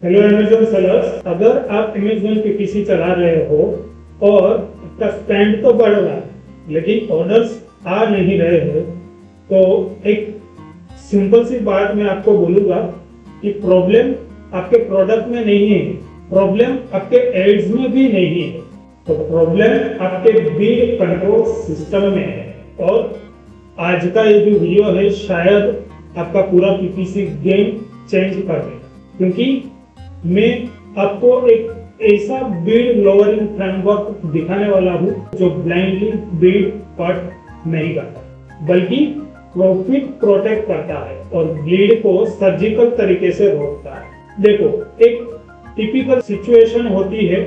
Hello Amazon sellers, अगर आप Amazon PPC चला रहे हो और आपका स्पेंड तो बढ़ रहा है लेकिन ऑर्डर्स आ नहीं रहे हैं, तो एक सिंपल सी बात मैं आपको बोलूंगा कि प्रॉब्लम आपके प्रोडक्ट में नहीं है, प्रॉब्लम आपके एड्स में भी नहीं है, तो प्रॉब्लम आपके बिल कंट्रोल सिस्टम में है। और आज का ये जो वीडियो है शायद आपका पूरा पीपीसी गेम चेंज कर देगा, क्योंकि मैं आपको एक ऐसा बिल्ड लोअरिंग फ्रेमवर्क दिखाने वाला हूँ जो ब्लाइंडली बिल्ड कट नहीं करता बल्कि प्रॉफिट प्रोटेक्ट करता है और ब्लीड को सर्जिकल तरीके से रोकता है। देखो, एक टिपिकल सिचुएशन होती है,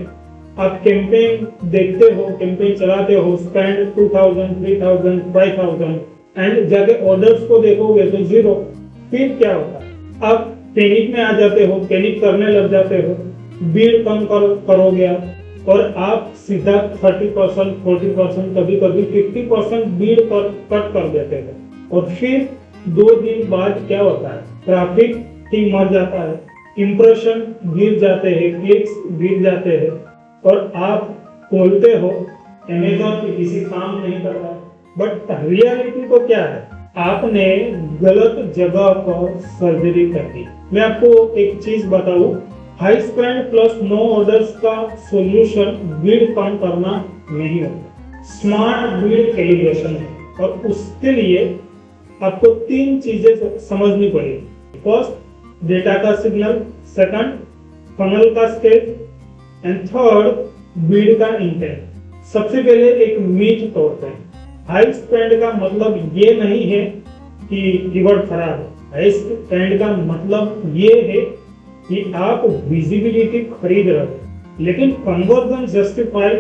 आप कैंपेन देखते हो, कैंपेन चलाते हो, स्पेंड 2000, 3000, 5000 एंड जाके ऑर्डर्स को देखोगे तो जीरो। फिर क्या होता है, आप पैनिक में आ जाते हो, पैनिक करने लग जाते हो, बिल कम करोगे और आप सीधा 30%, 40%, कभी कभी 50% बिल कट कर देते हो। और फिर 2 दिन बाद क्या होता है, ट्रैफिक ही मर जाता है, इंप्रेशन गिर जाते हैं, क्लिक्स गिर जाते हैं और आप बोलते हो अमेज़न पे किसी काम नहीं कर रहा। बट रियलिटी तो क्या है, आपने गलत जगह पर सर्जरी कर दी। मैं आपको एक चीज बताऊं, high spend plus no orders का सॉल्यूशन बिल्ड कम करना नहीं होता, स्मार्ट बिल्ड कैलिब्रेशन है। और उसके लिए आपको 3 चीजें समझनी पड़ेगी। फर्स्ट, डेटा का सिग्नल, सेकंड, फनल का स्टेज एंड थर्ड, बिल्ड का इंटेंट। सबसे पहले एक मीट तोड़ते हैं। हाई स्पेंड का मतलब ये नहीं है कि कीवर्ड खराब है, हाई स्पेंड का मतलब ये है कि आप विजिबिलिटी खरीद रहे हो लेकिन कन्वर्जन जस्टिफाई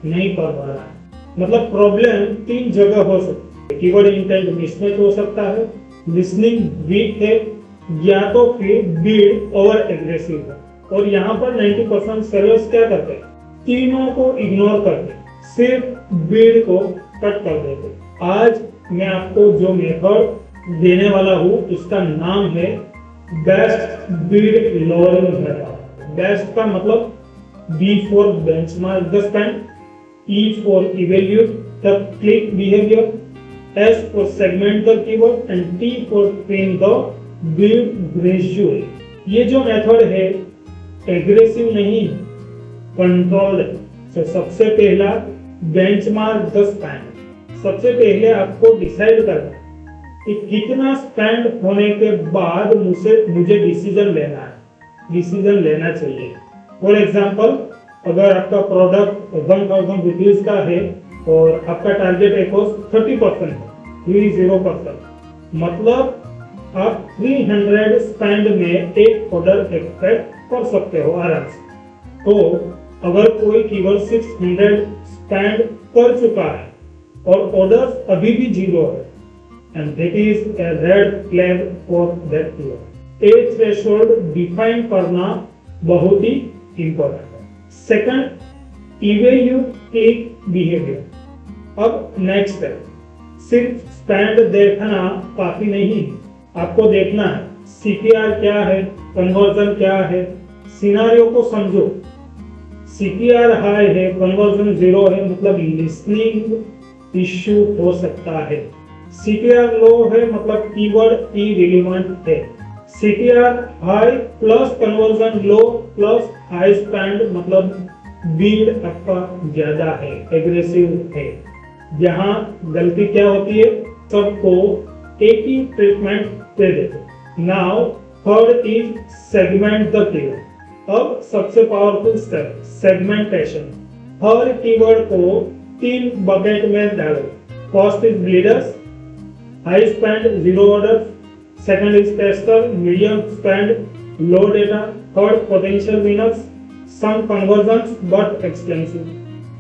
नहीं कर पा रहा है। मतलब प्रॉब्लम 3 जगह हो सकती है, कीवर्ड इंटेंट मिसमैच हो सकता है, लिसनिंग वीक है, या तो फिर बिल्ड ओवर एग्रेसिव है। और यहाँ पर 90% सेलर्स क्या करते हैं, तीनों को इग्नोर करते, सिर्फ बिल्ड को कट कर देते। आज मैं आपको जो मेथड देने वाला हूँ उसका नाम है best build lowering method. Best का मतलब B for benchmark the spend, E for evaluate the click behaviour, S for segment the keyword and T for train the bid gradually. ये जो मेथड है एग्रेसिव नहीं, कंट्रोल्ड है। तो सबसे पहला बेंचमार्क द स्पेंड। सबसे पहले आपको डिसाइड करना है कि कितना स्पेंड होने के बाद मुझे डिसीजन लेना है, डिसीजन लेना चाहिए। फॉर एग्जांपल, अगर आपका प्रोडक्ट 1000 रुपीज का है और आपका टारगेट एक्सपोज 30% है, 30%, मतलब आप 300 स्पेंड में एक ऑर्डर एक्सपेक्ट कर सकते हो आराम से। तो अगर कोई कीवर्ड 600 स्पेंड कर चुका है और ऑर्डर्स अभी भी 0 है, and that is a red flag for that keyword. A threshold define करना बहुत ही इंपॉर्टेंट है। Second, evaluate click behaviour. अब नेक्स्ट है, सिर्फ स्पेंड देखना काफी नहीं, आपको देखना है CTR क्या है, कन्वर्जन क्या है, सिनेरियो को समझो। CTR हाई है, कन्वर्जन 0 है, मतलब लिसनिंग इश्यू हो सकता है। CTR लो है, मतलब कीवर्ड इररिलेवेंट है। CTR हाई प्लस कन्वर्जन लो प्लस हाई स्पेंड, मतलब बिल्ड आपका ज्यादा है, एग्रेसिव है। यहाँ गलती क्या होती है, सबको एक ही ट्रीटमेंट दे देते। Now third is segment the keyword. अब सबसे पावरफुल स्टेप, सेगमेंटेशन। हर कीवर्ड को 3 बकेट में डालो। First is bleeders, high spend 0 order, second is tester, medium spend, low data, third potential winners, some conversions but expensive.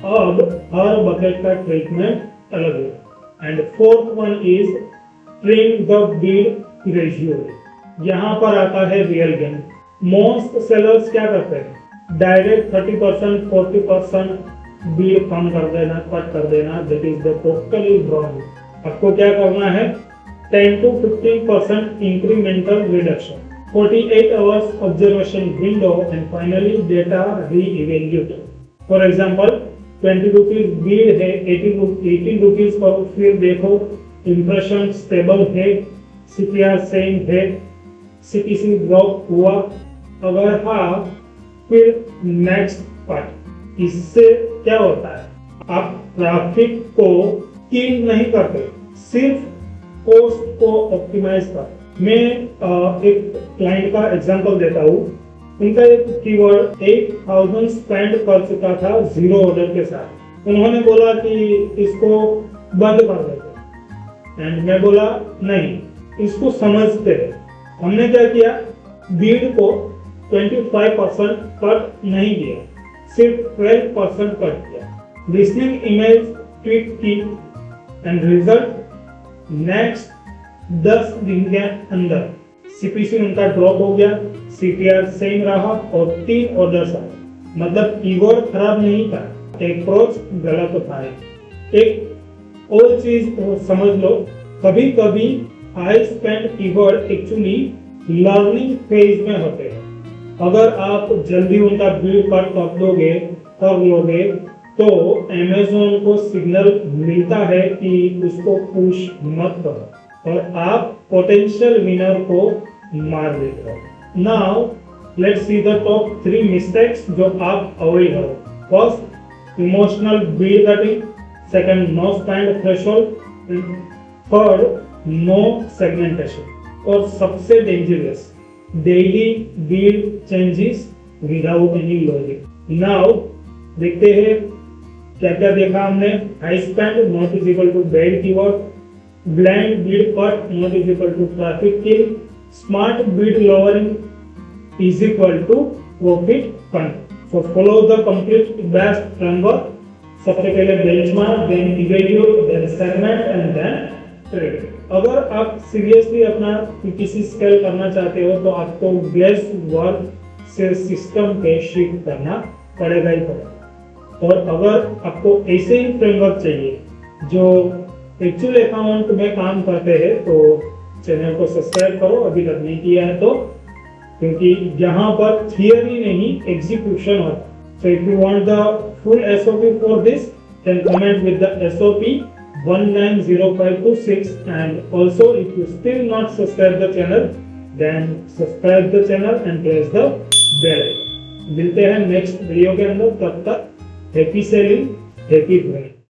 अब हर bucket का treatment अलग है। And fourth one is trim the bid gradually. यहाँ पर आता है रियल गेम। मोस्ट सेलर्स क्या करते हैं, डायरेक्ट 30%, 40% बिल कम कर देना, कट कर देना, that is the totally wrong. आपको क्या करना है, 10 to 15% incremental reduction. 48 hours observation window and finally data re-evaluate. For example, 20 rupees bill है, 18 रुपीज पर फिर देखो इम्प्रेशन स्टेबल है, CPR सेम है, CPC ड्रॉप हुआ, अगर हाँ फिर नेक्स्ट पार्ट। इससे क्या होता है, आप ट्रैफिक को किल नहीं करते, सिर्फ कॉस्ट को ऑप्टिमाइज करते। मैं एक क्लाइंट का एग्जांपल देता हूँ। उनका एक कीवर्ड 8000 स्पेंड कर चुका था 0 ऑर्डर के साथ। उन्होंने बोला कि इसको बंद कर देते, एंड मैं बोला नहीं, इसको समझते हैं। हमने क्या किया, बीड को 25% कट नहीं किया, सिर्फ 12% कट किया। लिसनिंग इमेज ट्वीट की एंड रिजल्ट नेक्स्ट 10 दिन के अंदर CPC उनका ड्रॉप हो गया, CTR सेम रहा और 3 ऑर्डर्स आए। मतलब कीवर्ड खराब नहीं था, अप्रोच गलत था। एक और चीज समझ लो, कभी कभी high spend keyword actually learning phase में होते हैं। अगर आप जल्दी उनका बिल कट कर लोगे तो Amazon को सिग्नल मिलता है कि उसको पुश मत करो और आप पोटेंशियल विनर को मार देते हो। Now let's see the top 3 mistakes जो आप अवॉइड करो। First, emotional bid cutting. Second, no spend threshold. Third, no segmentation. और सबसे dangerous, daily bid changes without any logic. Now देखते हैं क्या क्या देखा हमने। High spend not is equal to bad keyword, blind bid cut not is equal to traffic kill, smart bid lowering is equal to profit fund. So follow the complete best framework. सबसे पहले benchmark, then evaluate, then segment and then trade. अगर आप seriously अपना PPC scale करना चाहते हो तो आपको गेस वर्क से सिस्टम पे शिफ्ट करना पड़ेगा ही पड़ेगा। और अगर आपको ऐसे ही फ्रेमवर्क चाहिए जो एक्चुअल अकाउंट में काम करते हैं तो चैनल को सब्सक्राइब करो अभी तक नहीं किया है तो, क्योंकि यहाँ पर थियरी नहीं एग्जीक्यूशन होता। So if you want the full SOP for this, then comment with the SOP 190526, and also if you still not subscribe the channel, then subscribe the channel and press the bell icon। मिलते हैं next video के अंदर, तब तक happy selling, happy trading.